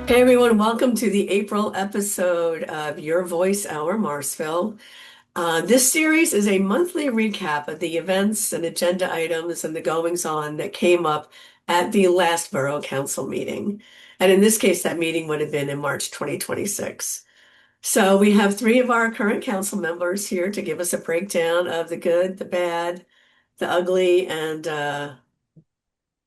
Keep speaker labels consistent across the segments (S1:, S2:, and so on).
S1: Hey everyone, welcome to the April episode of Your Voice Hour Morrisville. This series is a monthly recap of the events and agenda items and the goings-on that came up at the last Borough Council meeting. And in this case, that meeting would have been in March 2026. So we have three of our current council members here to give us a breakdown of the good, the bad, the ugly, and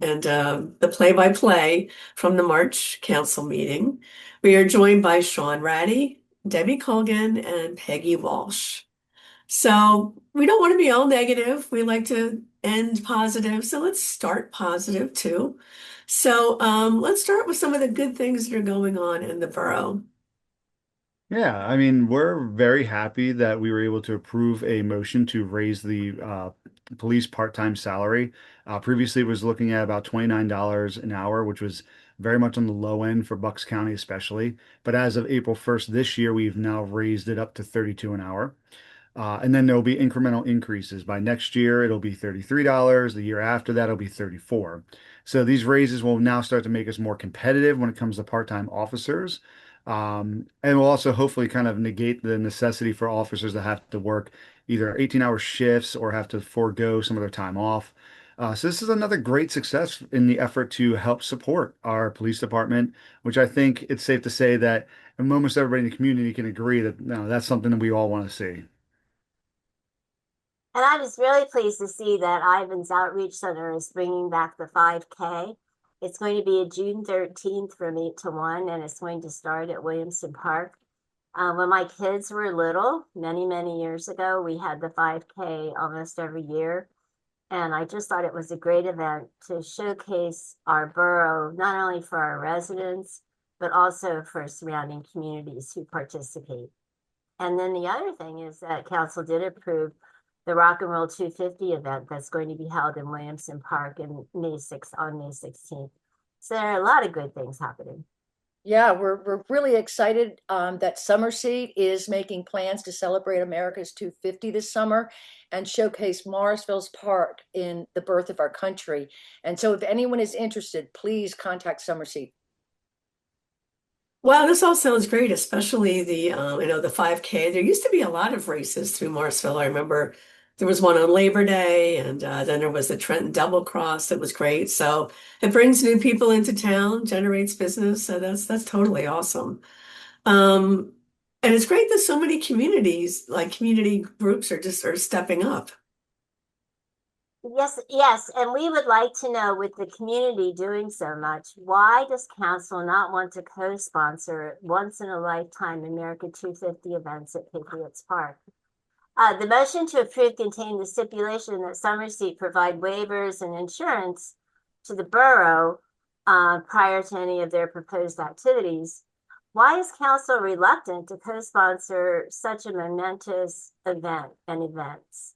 S1: the play-by-play from the March Council meeting. We are joined by Shawn Ratti, Debby Colgan, and Peggy Walsh. So we don't want to be all negative. We like to end positive. So let's start positive too. So let's start with some of the good things that are going on in the borough.
S2: Yeah, I mean, we're very happy that we were able to approve a motion to raise the police part-time salary. Previously, it was looking at about $29 an hour, which was very much on the low end for Bucks County, especially. But as of April 1st this year, we've now raised it up to 32 an hour. And then there'll be incremental increases. By next year, it'll be $33. The year after that, it'll be 34. So these raises will now start to make us more competitive when it comes to part-time officers. And will also hopefully kind of negate the necessity for officers that have to work either 18-hour shifts or have to forego some of their time off. So this is another great success in the effort to help support our police department, which I think it's safe to say that almost everybody in the community can agree that that's something that we all want to see.
S3: And I was really pleased to see that Ivan's Outreach Center is bringing back the 5K. It's going to be June 13th from 8 to 1, and it's going to start at Williamson Park. When my kids were little, many, many years ago, we had the 5K almost every year. And I just thought it was a great event to showcase our borough, not only for our residents, but also for surrounding communities who participate. And then the other thing is that council did approve the Rock and Roll 250 event that's going to be held in Williamson Park in May 6th on May 16th. So there are a lot of good things happening.
S4: Yeah, we're really excited that Summerseat is making plans to celebrate America's 250 this summer and showcase Morrisville's part in the birth of our country. And so if anyone is interested, please contact Summerseat.
S1: Wow, this all sounds great, especially the 5K. There used to be a lot of races through Morrisville. I remember there was one on Labor Day, and then there was the Trenton Double Cross that was great. So it brings new people into town, generates business. So that's totally awesome. Um, and it's great that so many communities, like community groups, are stepping up.
S3: Yes, yes. And we would like to know, with the community doing so much, why does council not want to co-sponsor once in a lifetime America 250 events at Patriots Park? The motion to approve contained the stipulation that Summerseat provide waivers and insurance to the borough prior to any of their proposed activities. Why is council reluctant to co-sponsor such a momentous event and events?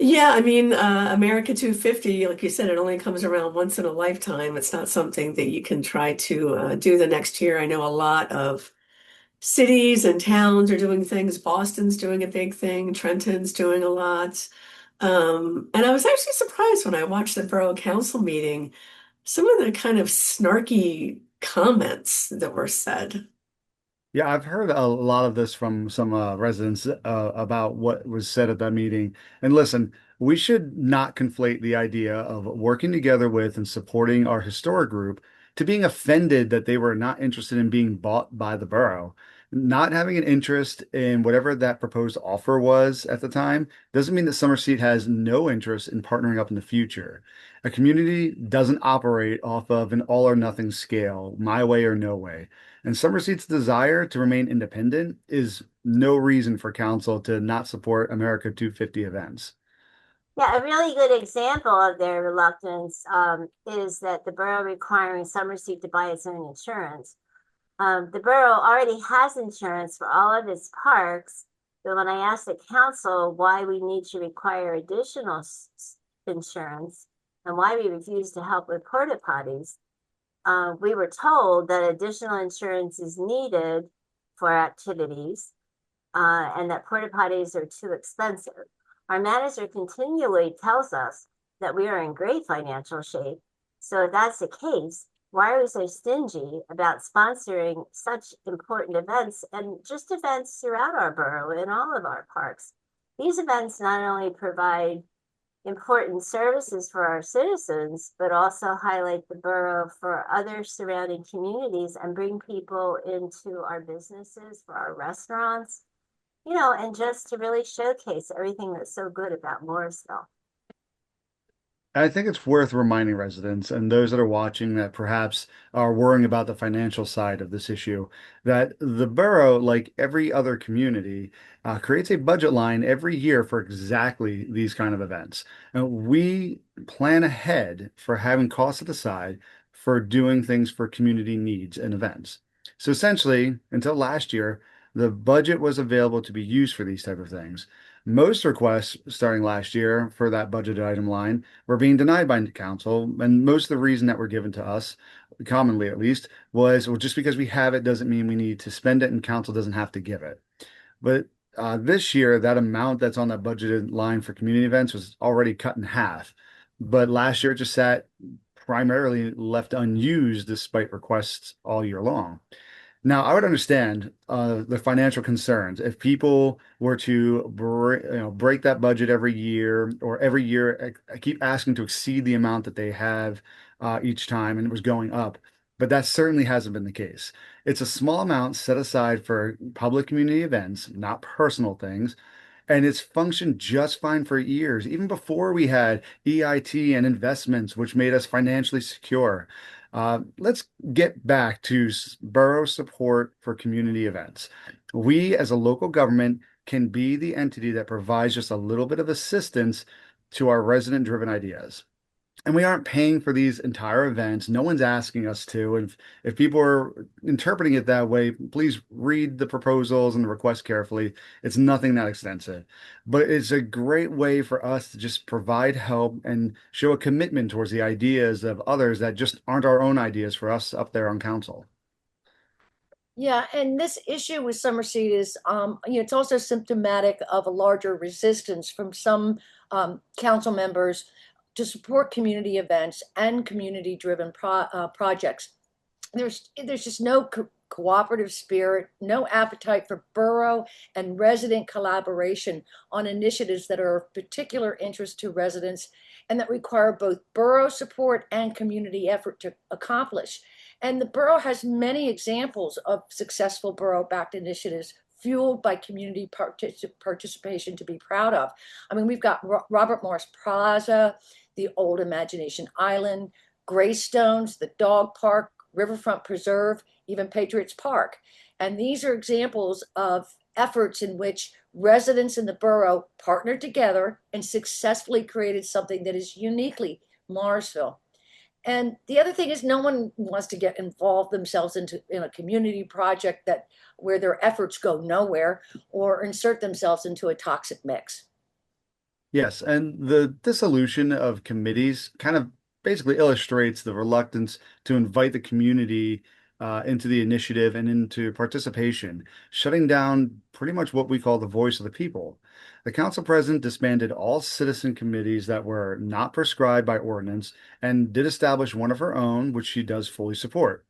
S1: Yeah, I mean, America 250, like you said, it only comes around once in a lifetime. It's not something that you can try to do the next year. I know a lot of cities and towns are doing things. Boston's doing a big thing. Trenton's doing a lot. And I was actually surprised when I watched the Borough Council meeting, some of the kind of snarky comments that were said.
S2: Yeah, I've heard a lot of this from some residents about what was said at that meeting. And listen, we should not conflate the idea of working together with and supporting our historic group to being offended that they were not interested in being bought by the borough. Not having an interest in whatever that proposed offer was at the time doesn't mean that Summerseat has no interest in partnering up in the future. A community doesn't operate off of an all or nothing scale, my way or no way. And Summerseat's desire to remain independent is no reason for council to not support America 250 events.
S3: Yeah, a really good example of their reluctance is that the borough requiring Summerseat to buy its own insurance. The borough already has insurance for all of its parks, but when I asked the council why we need to require additional insurance and why we refuse to help with porta potties, we were told that additional insurance is needed for activities and that porta potties are too expensive. Our manager continually tells us that we are in great financial shape. So if that's the case, why are we so stingy about sponsoring such important events and just events throughout our borough in all of our parks? These events not only provide important services for our citizens, but also highlight the borough for other surrounding communities and bring people into our businesses, for our restaurants, and just to really showcase everything that's so good about Morrisville.
S2: I think it's worth reminding residents and those that are watching that perhaps are worrying about the financial side of this issue that the borough, like every other community, creates a budget line every year for exactly these kind of events. And we plan ahead for having costs set aside for doing things for community needs and events. So essentially, until last year, the budget was available to be used for these type of things. Most requests starting last year for that budgeted item line were being denied by the council. And most of the reason that were given to us, commonly at least, was well, just because we have it doesn't mean we need to spend it and council doesn't have to give it. But this year, that amount that's on that budgeted line for community events was already cut in half. But last year, it just sat primarily left unused despite requests all year long. Now, I would understand the financial concerns if people were to break that budget every year or every year keep asking to exceed the amount that they have each time and it was going up. But that certainly hasn't been the case. It's a small amount set aside for public community events, not personal things. And it's functioned just fine for years, even before we had EIT and investments, which made us financially secure. Let's get back to borough support for community events. We, as a local government, can be the entity that provides just a little bit of assistance to our resident-driven ideas. And we aren't paying for these entire events. No one's asking us to. And if people are interpreting it that way, please read the proposals and the requests carefully. It's nothing that extensive, but it's a great way for us to just provide help and show a commitment towards the ideas of others that just aren't our own ideas for us up there on council.
S4: Yeah, and this issue with Summerseat is, it's also symptomatic of a larger resistance from some council members to support community events and community-driven projects. There's just no cooperative spirit, no appetite for borough and resident collaboration on initiatives that are of particular interest to residents and that require both borough support and community effort to accomplish. And the borough has many examples of successful borough-backed initiatives fueled by community participation to be proud of. I mean, we've got Robert Morris Plaza, the Old Imagination Island, Greystones, the Dog Park, Riverfront Preserve, even Patriots Park. And these are examples of efforts in which residents in the borough partnered together and successfully created something that is uniquely Morrisville. And the other thing is no one wants to get involved themselves in a community project that where their efforts go nowhere or insert themselves into a toxic mix.
S2: Yes, and the dissolution of committees kind of basically illustrates the reluctance to invite the community into the initiative and into participation, shutting down pretty much what we call the voice of the people. The council president disbanded all citizen committees that were not prescribed by ordinance and did establish one of her own, which she does fully support.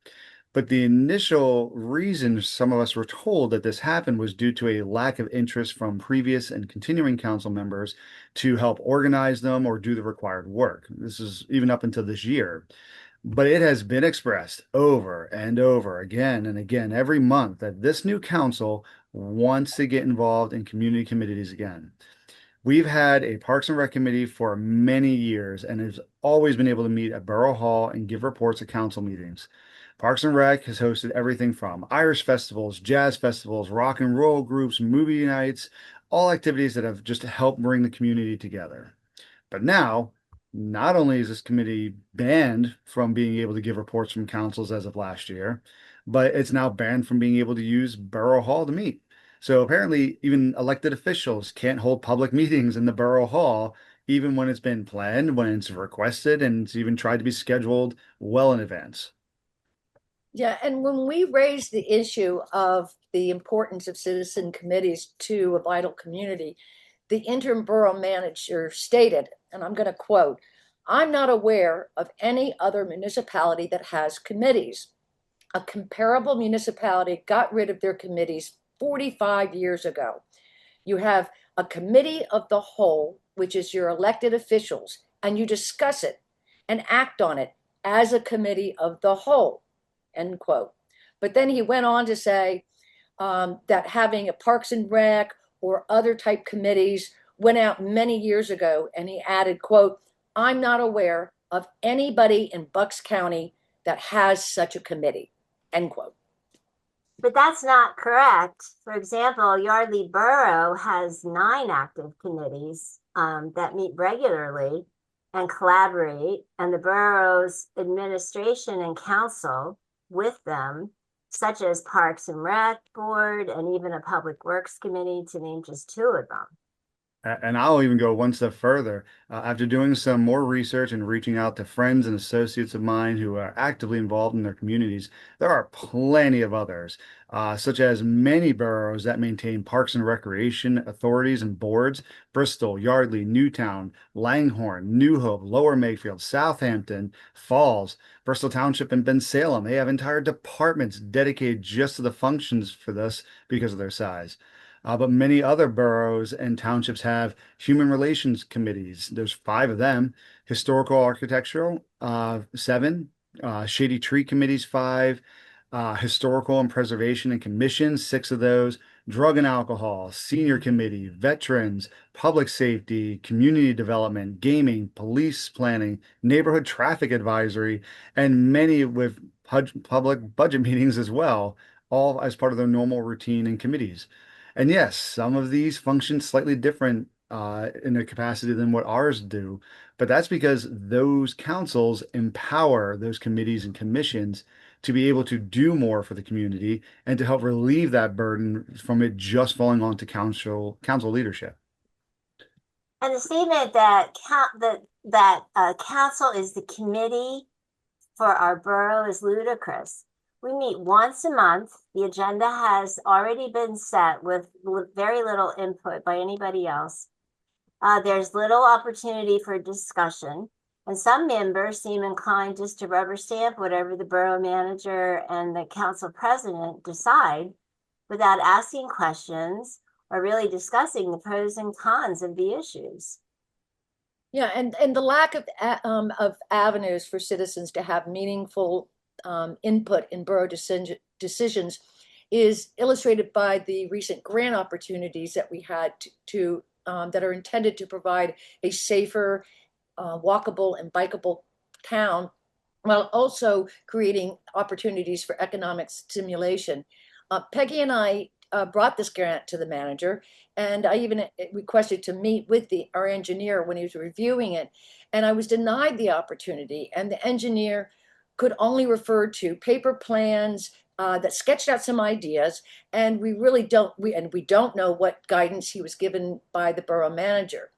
S2: But the initial reason some of us were told that this happened was due to a lack of interest from previous and continuing council members to help organize them or do the required work. This is even up until this year. But it has been expressed over and over again and again every month that this new council wants to get involved in community committees again. We've had a Parks and Rec committee for many years and has always been able to meet at Borough Hall and give reports at council meetings. Parks and Rec has hosted everything from Irish festivals, jazz festivals, rock and roll groups, movie nights, all activities that have just helped bring the community together. But now, not only is this committee banned from being able to give reports from councils as of last year, but it's now banned from being able to use Borough Hall to meet. So apparently, even elected officials can't hold public meetings in the Borough Hall, even when it's been planned, when it's requested, and it's even tried to be scheduled well in advance.
S4: Yeah, and when we raised the issue of the importance of citizen committees to a vital community, the interim borough manager stated, and I'm going to quote, I'm not aware of any other municipality that has committees. A comparable municipality got rid of their committees 45 years ago. You have a committee of the whole, which is your elected officials, and you discuss it and act on it as a committee of the whole, end quote. But then he went on to say that having a Parks and Rec or other type committees went out many years ago, and he added, quote, I'm not aware of anybody in Bucks County that has such a committee, end quote.
S3: But that's not correct. For example, Yardley Borough has 9 active committees that meet regularly and collaborate, and the borough's administration and council with them, such as Parks and Rec Board and even a Public Works Committee, to name just 2 of them.
S2: And I'll even go one step further. After doing some more research and reaching out to friends and associates of mine who are actively involved in their communities, there are plenty of others, such as many boroughs that maintain parks and recreation authorities and boards: Bristol, Yardley, Newtown, Langhorne, New Hope, Lower Mayfield, Southampton, Falls, Bristol Township, and Bensalem. They have entire departments dedicated just to the functions for this because of their size. But many other boroughs and townships have human relations committees. There's 5 of them. Historical architectural, 7. Shady tree committees, 5. Historical and preservation and commission, 6 of those. Drug and alcohol, senior committee, veterans, public safety, community development, gaming, police planning, neighborhood traffic advisory, and many with public budget meetings as well, all as part of their normal routine and committees. And yes, some of these function slightly different in their capacity than what ours do, but that's because those councils empower those committees and commissions to be able to do more for the community and to help relieve that burden from it just falling onto council leadership.
S3: And the statement that council is the committee for our borough is ludicrous. We meet once a month. The agenda has already been set with very little input by anybody else. There's little opportunity for discussion, and some members seem inclined just to rubber stamp whatever the borough manager and the council president decide without asking questions or really discussing the pros and cons of the issues.
S4: Yeah, and the lack of avenues for citizens to have meaningful input in borough decisions is illustrated by the recent grant opportunities that we had to that are intended to provide a safer, walkable and bikeable town, while also creating opportunities for economic stimulation. Peggy and I brought this grant to the manager, and I even requested to meet with our engineer when he was reviewing it, and I was denied the opportunity, and the engineer could only refer to paper plans that sketched out some ideas, and we don't know what guidance he was given by the borough manager.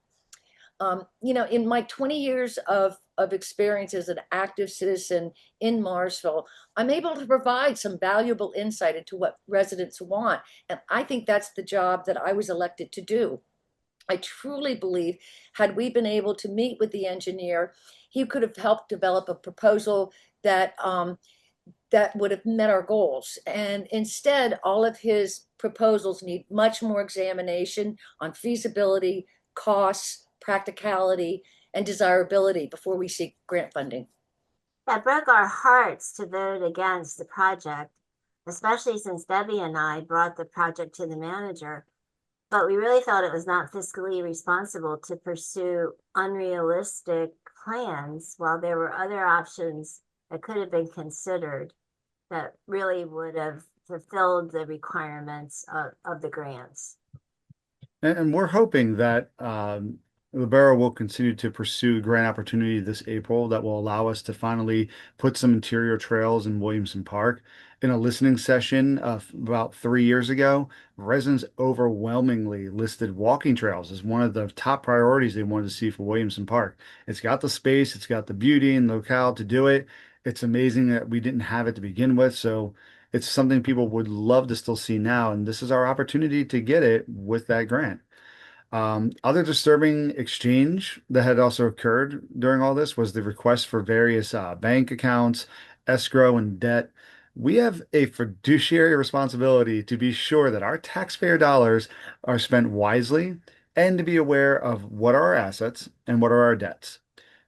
S4: In my 20 years of experience as an active citizen in Morrisville, I'm able to provide some valuable insight into what residents want. And I think that's the job that I was elected to do. I truly believe, had we been able to meet with the engineer, he could have helped develop a proposal that would have met our goals. And instead, all of his proposals need much more examination on feasibility, costs, practicality, and desirability before we seek grant funding.
S3: That broke our hearts to vote against the project, especially since Debbie and I brought the project to the manager. But we really felt it was not fiscally responsible to pursue unrealistic plans while there were other options that could have been considered that really would have fulfilled the requirements of the grants.
S2: And we're hoping that the borough will continue to pursue grant opportunity this April that will allow us to finally put some interior trails in Williamson Park. In a listening session about 3 years ago, residents overwhelmingly listed walking trails as one of the top priorities they wanted to see for Williamson Park. It's got the space, it's got the beauty and locale to do it. It's amazing that we didn't have it to begin with, so it's something people would love to still see now, and this is our opportunity to get it with that grant. Other disturbing exchange that had also occurred during all this was the request for various bank accounts, escrow, and debt. We have a fiduciary responsibility to be sure that our taxpayer dollars are spent wisely and to be aware of what are our assets and what are our debts.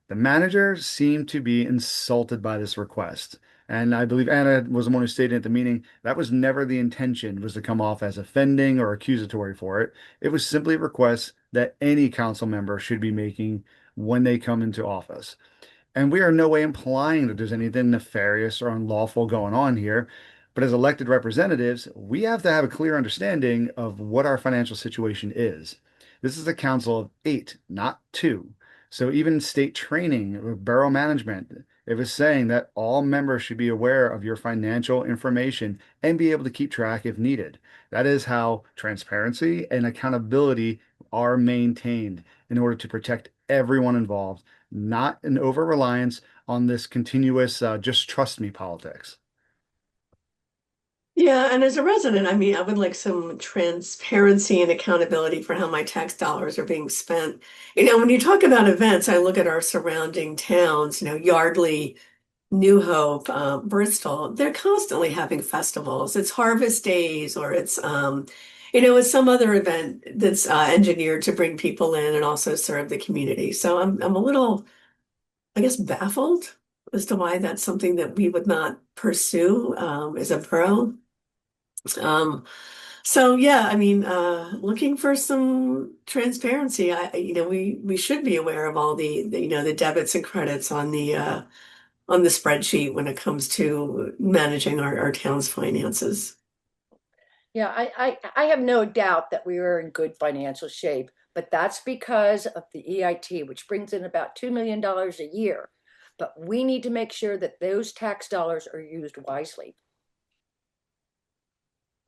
S2: The manager seemed to be insulted by this request. And I believe Anna was the one who stated at the meeting that was never the intention, was to come off as offending or accusatory for it. It was simply a request that any council member should be making when they come into office. And we are in no way implying that there's anything nefarious or unlawful going on here. But as elected representatives, we have to have a clear understanding of what our financial situation is. This is a council of eight, not two. So even state training or borough management, it was saying that all members should be aware of your financial information and be able to keep track if needed. That is how transparency and accountability are maintained in order to protect everyone involved, not an over reliance on this continuous just trust me politics.
S1: Yeah, and as a resident, I mean, I would like some transparency and accountability for how my tax dollars are being spent. When you talk about events, I look at our surrounding towns, Yardley, New Hope, Bristol. They're constantly having festivals. It's harvest days, or it's some other event that's engineered to bring people in and also serve the community. So I'm a little, I guess, baffled as to why that's something that we would not pursue as a borough. Um, so yeah, I mean, looking for some transparency. We should be aware of all the debits and credits on the spreadsheet when it comes to managing our town's finances.
S4: Yeah, I have no doubt that we are in good financial shape, but that's because of the EIT, which brings in about $2 million a year. But we need to make sure that those tax dollars are used wisely.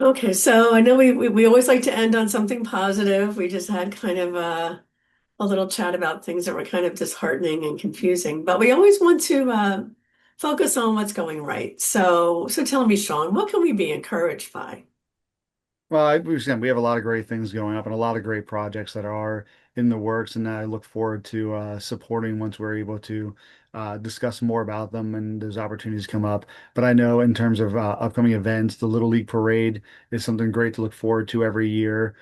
S1: Okay, so I know we always like to end on something positive. We just had kind of a little chat about things that were kind of disheartening and confusing, but we always want to focus on what's going right. So tell me, Shawn, what can we be encouraged by?
S2: Well, we have a lot of great things going up and a lot of great projects that are in the works, and I look forward to supporting once we're able to discuss more about them and those opportunities come up. But I know in terms of upcoming events, the Little League Parade is something great to look forward to every year.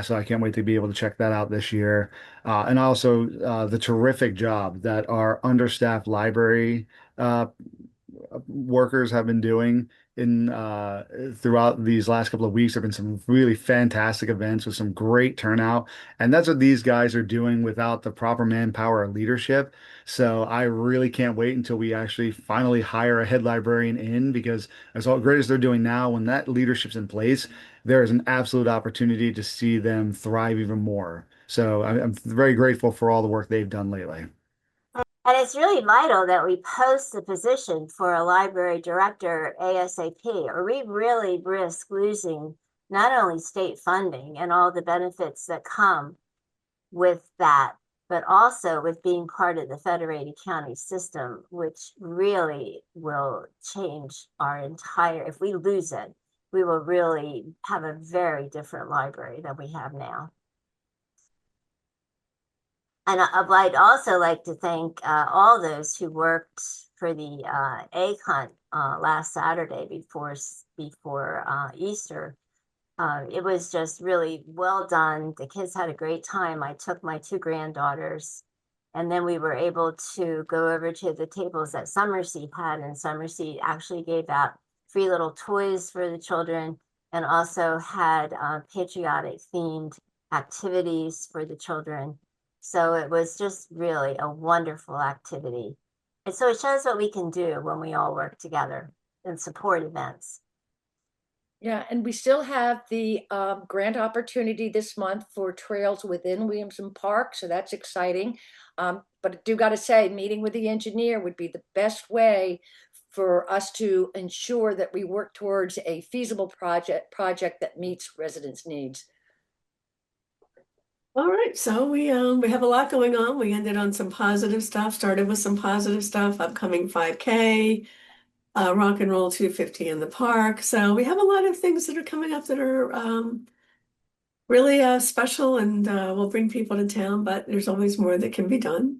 S2: So I can't wait to be able to check that out this year. And also the terrific job that our understaffed library uh, workers have been doing in throughout these last couple of weeks. There have been some really fantastic events with some great turnout, and that's what these guys are doing without the proper manpower or leadership. So I really can't wait until we actually finally hire a head librarian in, because as all great as they're doing now, when that leadership's in place, there is an absolute opportunity to see them thrive even more. So I'm very grateful for all the work they've done lately.
S3: And it's really vital that we post the position for a library director ASAP, or we really risk losing not only state funding and all the benefits that come with that, but also with being part of the federated county system, which really will change our entire, if we lose it, we will really have a very different library than we have now. And I'd also like to thank all those who worked for the egg hunt last Saturday before Easter. It was just really well done. The kids had a great time. I took my two granddaughters, and then we were able to go over to the tables that Summerseat had, and Summerseat actually gave out free little toys for the children, and also had patriotic themed activities for the children. So it was just really a wonderful activity. And so it shows what we can do when we all work together and support events.
S4: Yeah, and we still have the grant opportunity this month for trails within Williamson Park, so that's exciting. But I do got to say, meeting with the engineer would be the best way for us to ensure that we work towards a feasible project that meets residents' needs.
S1: All right, so we have a lot going on. We ended on some positive stuff, started with some positive stuff, upcoming 5K, rock and roll 250 in the park. So we have a lot of things that are coming up that are really special, and will bring people to town, but there's always more that can be done.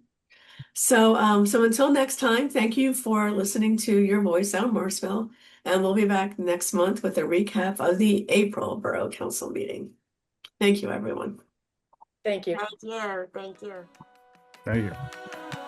S1: So until next time, thank you for listening to Your Voice out of Morrisville, and we'll be back next month with a recap of the April Borough Council meeting. Thank you, everyone.
S4: Thank you.
S3: Thank you. Thank you.
S2: Thank you.